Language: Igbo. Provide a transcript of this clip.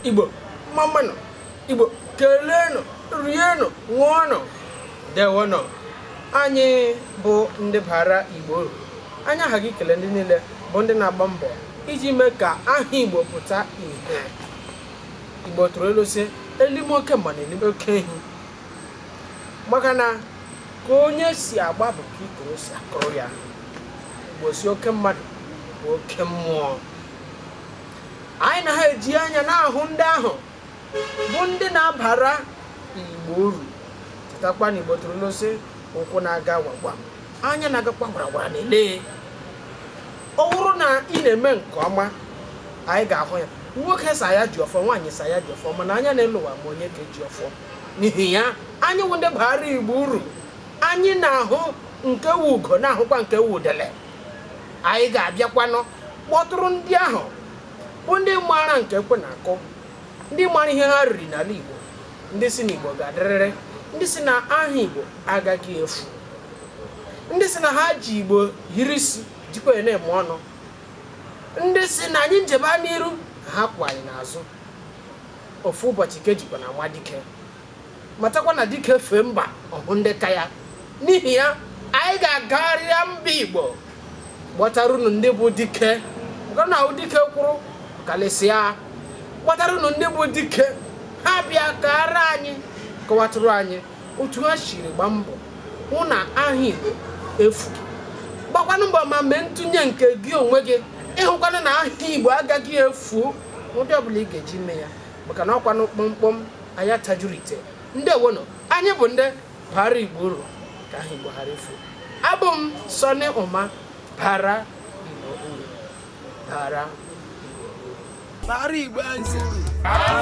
Igbo mamano Igbo keleno rieno nwono dewono anyị bụ ndị bara Igbo anya ha gị kele ndị niile bụ ndị na-agba mbọ iji mee ka aha Igbo pụta ihe. Igbo tụrụ elu sị elimoke ma na oke ehi maka na ka onye si agba bụ ka ikoro si akụrụ ya. Igbo si oke mmadụ bụ oke mmụọ. Anyị na ha eji anya na-ahụ ndị ahụ bụ ndị na-abara Igbo uru. Chetakwa na Igbo tụrụ elu sị ụkwụ na-aga wagwa anya na-agakwa gwara na-ele. Ọ bụrụ na ị na-eme nke ọma anyị ga-ahụ ya. Nwoke sa ya ji ọfọ, nwaanyị sa ya ji ọfọ, mana anya na-elu ụwa ma onye ka eji ọfọ. N'ihi ya anyị bụ ndị bara Igbo uru. Anyị na-ahụ nke wu ugo na-ahụkwa nke wu udele. Anyị ga-abịakwanụ kpọtụrụ ndị ahụ bụ ndị maara nke ekwe na-akụ, ndị maara ihe ha riri n'ala Igbo, ndị si na Igbo ga-adịrịrị, ndị si na aha Igbo agaghị efu, ndị si na ha ji Igbo yiri isi jikwa ya na-eme ọnụ, ndị si na anyị njeba n'iru ha kwụ anyị n'azụ. Ofu ụbọchị ka ejikwa na nwa dike matakwa na dike fee mba ọhụ ndị ka ya. N'ihi ya anyị ga-agagharịa mba Igbo gbọtara unu ndị bụ dike nke na dike kwuru kalịsịa, gbọtara unu ndị bụ dike ha bịa kara anyị kọwatụrụ anyị otu ha shiri gba mbọ hụ na aha Igbo efu. Gbakwanụ mbọ ma mee ntụnye nke gị onwe gị ịhụkwanụ na aha Igbo agaghị efu ụdị ọbụla ị ga-eji mee ya, maka na ọkwanụ kpọmkpọm anya tajuru ite. Ndewono, anyị bụ ndị bara Igbo uru ka aha Igbo ghara efu. Abụ m Sọnị Ụma bara Igbo uru. Bara Igbo uru.